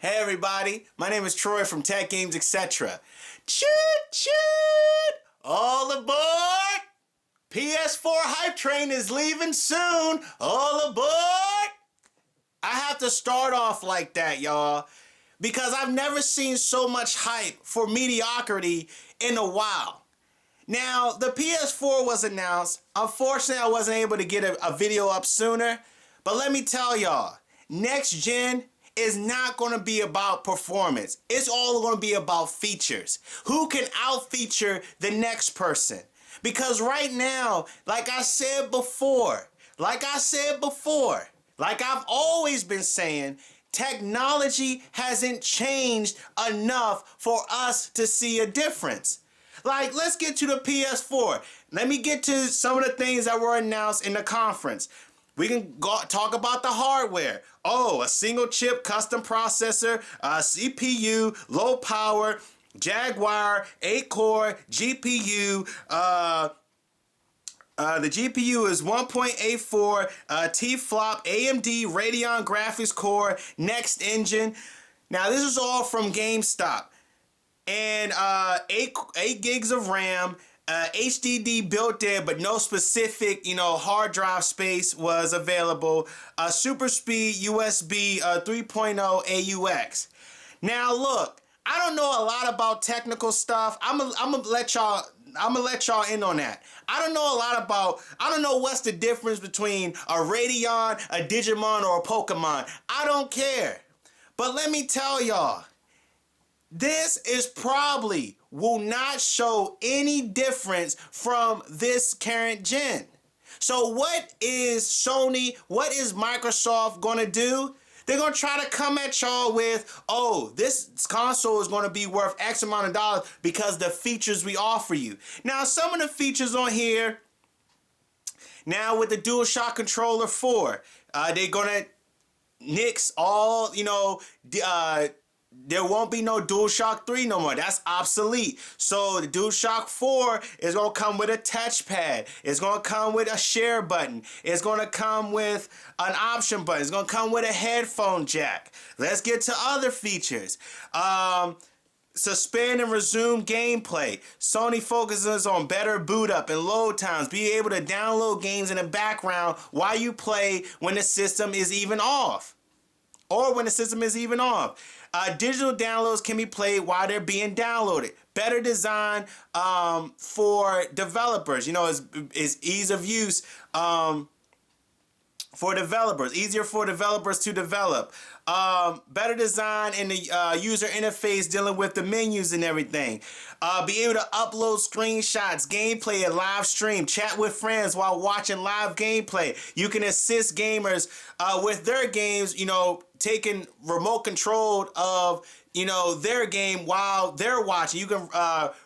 Hey everybody, my name is Troy from Tech Games, etc. Choo choo! All aboard! PS4 hype train is leaving soon. All aboard! I have to start off like that, y'all, because I've never seen so much hype for mediocrity in a while. Now, the PS4 was announced. Unfortunately, I wasn't able to get a video up sooner, but let me tell y'all, next gen is not going to be about performance. It's all going to be about features. Who can out-feature the next person? Because right now, like I've always been saying, technology hasn't changed enough for us to see a difference. Like, let's get to the PS4. Let me get to some of the things that were announced in the conference. We can talk about the hardware. Oh, a single chip custom processor, CPU, low power, Jaguar, 8-core GPU. The GPU is 1.84 T-flop AMD Radeon graphics core next engine. Now, this is all from GameStop. And 8 gigs of RAM. HDD built in, but no specific, hard drive space was available. Super speed USB 3.0 AUX. Now look, I don't know a lot about technical stuff. I'm gonna let y'all in on that. I don't know what's the difference between a Radeon, a Digimon, or a Pokemon. I don't care. But let me tell y'all, this is probably will not show any difference from this current gen. So what is Sony, what is Microsoft going to do? They're going to try to come at y'all with, oh, this console is going to be worth X amount of dollars because the features we offer you. Now, some of the features on here, now with the DualShock Controller 4, they're going to nix all, there won't be no DualShock 3 no more. That's obsolete. So the DualShock 4 is going to come with a touchpad. It's going to come with a share button. It's going to come with an option button. It's going to come with a headphone jack. Let's get to other features. Suspend and resume gameplay. Sony focuses on better boot up and load times. Be able to download games in the background while you play when the system is even off. Or when the system is even off. Digital downloads can be played while they're being downloaded. Better design for developers. It's ease of use for developers. Easier for developers to develop. Better design in the user interface dealing with the menus and everything. Be able to upload screenshots, gameplay, and live stream. Chat with friends while watching live gameplay. You can assist gamers with their games, taking remote control of, their game while they're watching. You can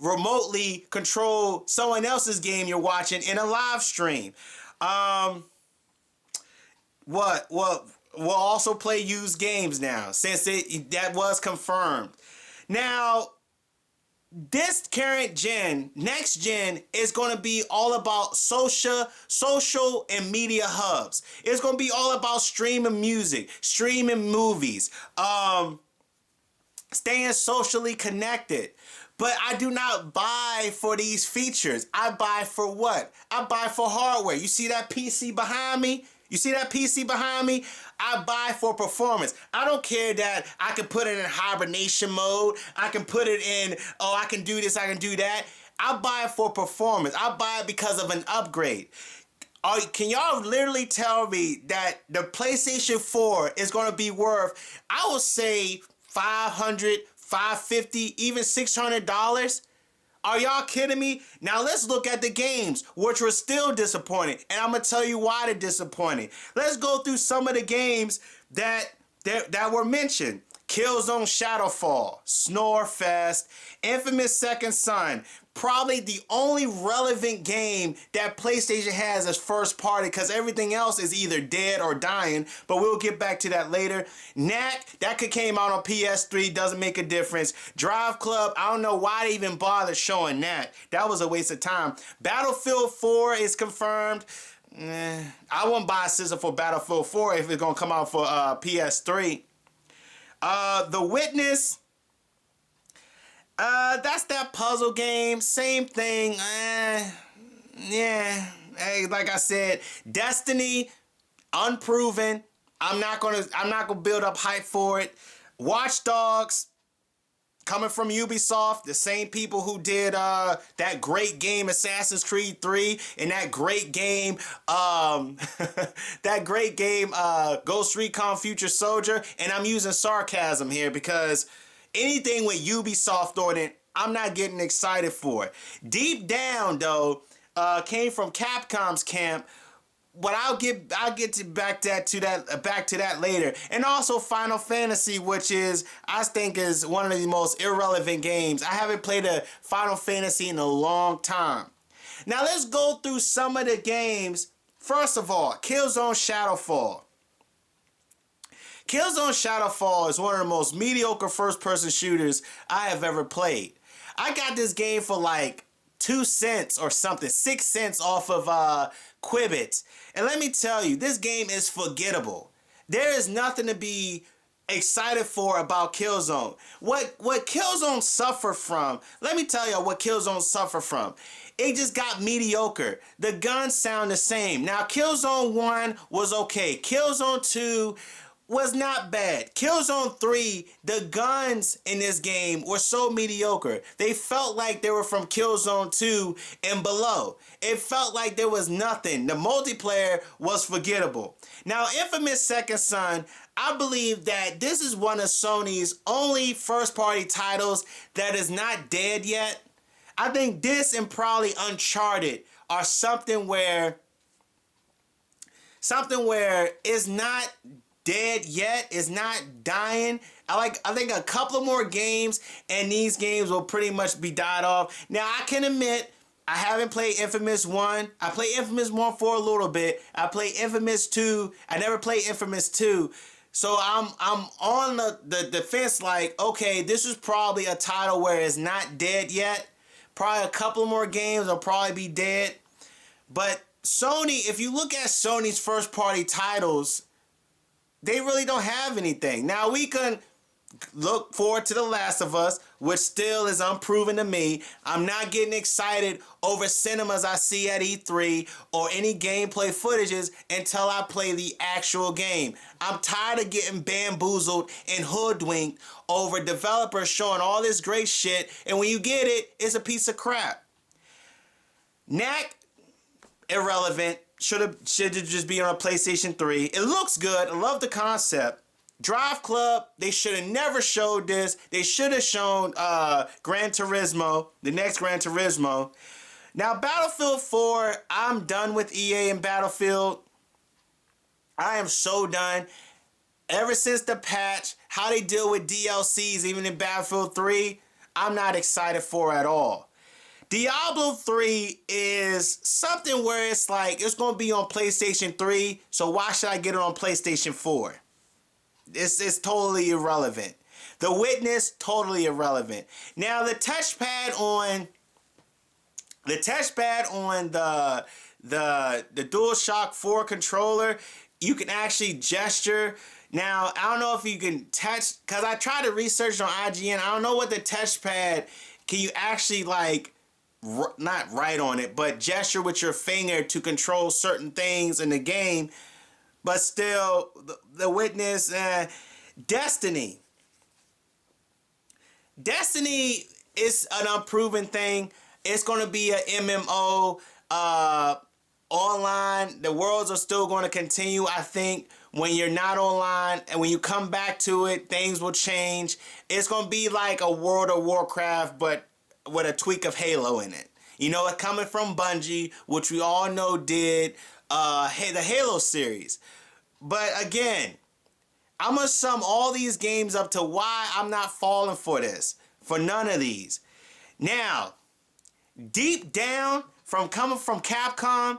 remotely control someone else's game you're watching in a live stream. We'll also play used games now, since that was confirmed. Now, this current gen, next gen, is going to be all about social and media hubs. It's going to be all about streaming music, streaming movies, staying socially connected. But I do not buy for these features. I buy for what? I buy for hardware. You see that PC behind me? I buy for performance. I don't care that I can put it in hibernation mode. I can put it in, I can do this, I can do that. I buy it for performance. I buy it because of an upgrade. Can y'all literally tell me that the PlayStation 4 is going to be worth, I would say, $500, $550, even $600? Are y'all kidding me? Now let's look at the games, which were still disappointing. And I'm going to tell you why they're disappointing. Let's go through some of the games that were mentioned. Killzone Shadowfall, Snorefest, Infamous Second Son. Probably the only relevant game that PlayStation has as first party, because everything else is either dead or dying, but we'll get back to that later. Knack, that could came out on PS3, doesn't make a difference. Drive Club, I don't know why they even bothered showing that. That was a waste of time. Battlefield 4 is confirmed. I won't buy a system for Battlefield 4 if it's going to come out for PS3. The Witness. That's that puzzle game. Same thing. Yeah. Hey, like I said, Destiny, unproven. I'm not gonna build up hype for it. Watch Dogs, coming from Ubisoft, the same people who did that great game Assassin's Creed 3 and that great game Ghost Recon Future Soldier. And I'm using sarcasm here because anything with Ubisoft on it, I'm not getting excited for. Deep Down though, came from Capcom's camp. But I'll get back to that later. And also Final Fantasy, which I think is one of the most irrelevant games. I haven't played a Final Fantasy in a long time. Now let's go through some of the games. First of all, Killzone Shadowfall. Killzone Shadowfall is one of the most mediocre first-person shooters I have ever played. I got this game for like 2 cents or something, 6 cents off of Quibbit. And let me tell you, this game is forgettable. There is nothing to be excited for about Killzone. What Killzone suffered from, let me tell you what Killzone suffered from. It just got mediocre. The guns sound the same. Now, Killzone 1 was okay. Killzone 2 was not bad. Killzone 3, the guns in this game were so mediocre. They felt like they were from Killzone 2 and below. It felt like there was nothing. The multiplayer was forgettable. Now, Infamous Second Son, I believe that this is one of Sony's only first-party titles that is not dead yet. I think this and probably Uncharted are something where it's not dead yet, is not dying. I think a couple of more games and these games will pretty much be died off. Now I can admit I haven't played Infamous 1. I played Infamous 1 for a little bit. I played Infamous 2. I never played Infamous 2. So I'm on the fence like, okay, this is probably a title where it's not dead yet. Probably a couple more games will probably be dead. But Sony, if you look at Sony's first party titles, they really don't have anything. Now we can look forward to The Last of Us, which still is unproven to me. I'm not getting excited over cinemas I see at E3 or any gameplay footages until I play the actual game. I'm tired of getting bamboozled and hoodwinked over developers showing all this great shit, and when you get it, it's a piece of crap. Knack, irrelevant. Should just be on a PlayStation 3. It looks good. I love the concept. Drive Club, they should have never showed this. They should have shown Gran Turismo, the next Gran Turismo. Now, Battlefield 4, I'm done with EA and Battlefield. I am so done. Ever since the patch, how they deal with DLCs, even in Battlefield 3, I'm not excited for at all. Diablo 3 is something where it's like, it's going to be on PlayStation 3, so why should I get it on PlayStation 4? It's totally irrelevant. The Witness, totally irrelevant. Now, the touchpad on the DualShock 4 controller, you can actually gesture. Now, I don't know if you can touch, because I tried to research on IGN. I don't know what the touchpad, can you actually like, not write on it, but gesture with your finger to control certain things in the game. But still, the Witness, Destiny. Destiny is an unproven thing. It's going to be an MMO online. The worlds are still going to continue, I think. When you're not online and when you come back to it, things will change. It's going to be like a World of Warcraft, but with a tweak of Halo in it. You know, it coming from Bungie, which we all know did the Halo series. But again, I'm going to sum all these games up to why I'm not falling for this. For none of these. Now, Deep Down, coming from Capcom,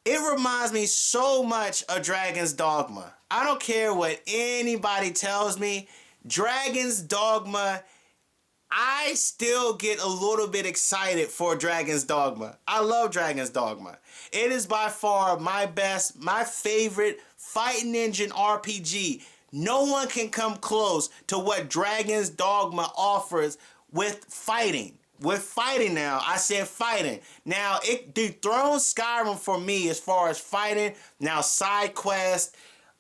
it reminds me so much of Dragon's Dogma. I don't care what anybody tells me. Dragon's Dogma, I still get a little bit excited for Dragon's Dogma. I love Dragon's Dogma. It is by far my favorite fighting engine RPG. No one can come close to what Dragon's Dogma offers with fighting. With fighting now, I said fighting. Now, it dethrones Skyrim for me as far as fighting. Now, side quests,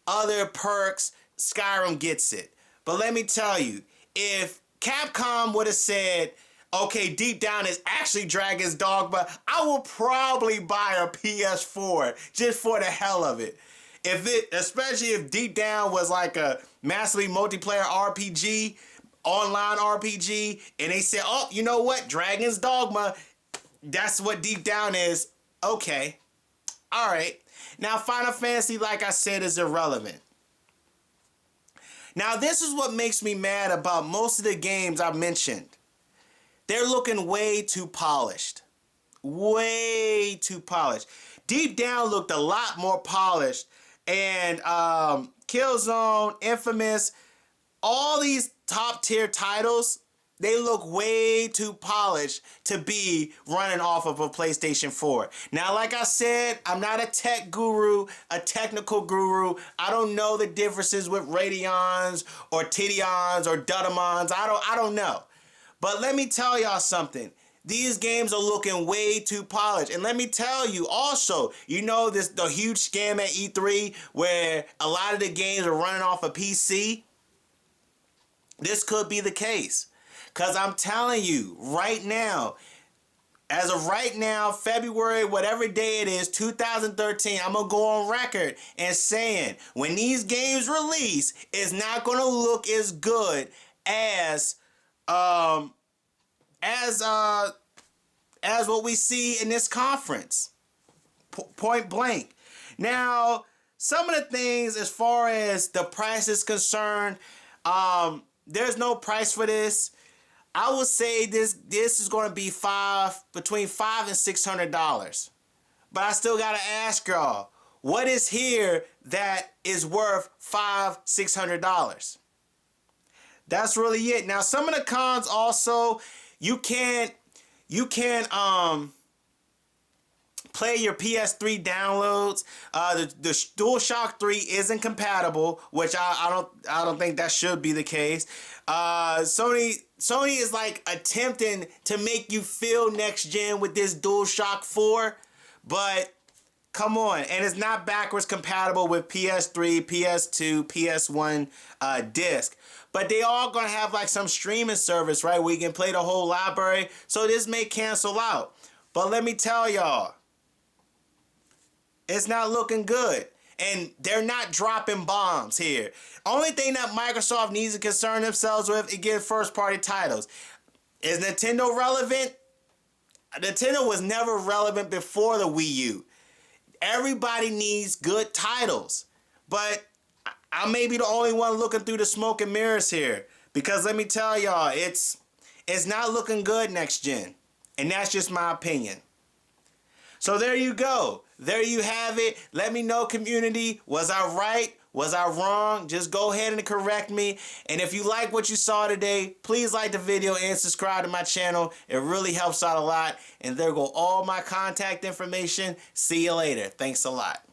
other perks, Skyrim gets it. But let me tell you, if Capcom would have said, okay, deep down is actually Dragon's Dogma, I will probably buy a PS4 just for the hell of it. Especially if Deep Down was like a massively multiplayer RPG, online RPG, and they said, oh, you know what? Dragon's Dogma, that's what Deep Down is. Okay. All right. Now, Final Fantasy, like I said, is irrelevant. Now, this is what makes me mad about most of the games I mentioned. They're looking way too polished. Way too polished. Deep Down looked a lot more polished. And Killzone, Infamous, all these top tier titles, they look way too polished to be running off of a PlayStation 4. Now, like I said, I'm not a tech guru, a technical guru. I don't know the differences with Radeons or Tidions or Dudamons. I don't know. But let me tell y'all something. These games are looking way too polished. And let me tell you also, you know the huge scam at E3 where a lot of the games are running off a PC? This could be the case. Because I'm telling you, right now, as of right now, February, whatever day it is, 2013, I'm going to go on record and saying when these games release, it's not going to look as good as what we see in this conference. Point blank. Now, some of the things as far as the price is concerned, there's no price for this. I would say this is going to be between $500 and $600. But I still got to ask y'all, what is here that is worth $500-$600? That's really it. Now, some of the cons also, you can't play your PS3 downloads. The DualShock 3 isn't compatible, which I don't think that should be the case. Sony is like attempting to make you feel next gen with this DualShock 4, but come on, and it's not backwards compatible with PS3, PS2, PS1 disc. But they all gonna have like some streaming service, right, where you can play the whole library. So this may cancel out. But let me tell y'all, it's not looking good. And they're not dropping bombs here. Only thing that Microsoft needs to concern themselves with is getting first-party titles. Is Nintendo relevant? Nintendo was never relevant before the Wii U. Everybody needs good titles. But I may be the only one looking through the smoke and mirrors here. Because let me tell y'all, it's not looking good next gen. And that's just my opinion. So there you go. There you have it. Let me know, community. Was I right? Was I wrong? Just go ahead and correct me. And if you like what you saw today, please like the video and subscribe to my channel. It really helps out a lot. And there go all my contact information. See you later. Thanks a lot.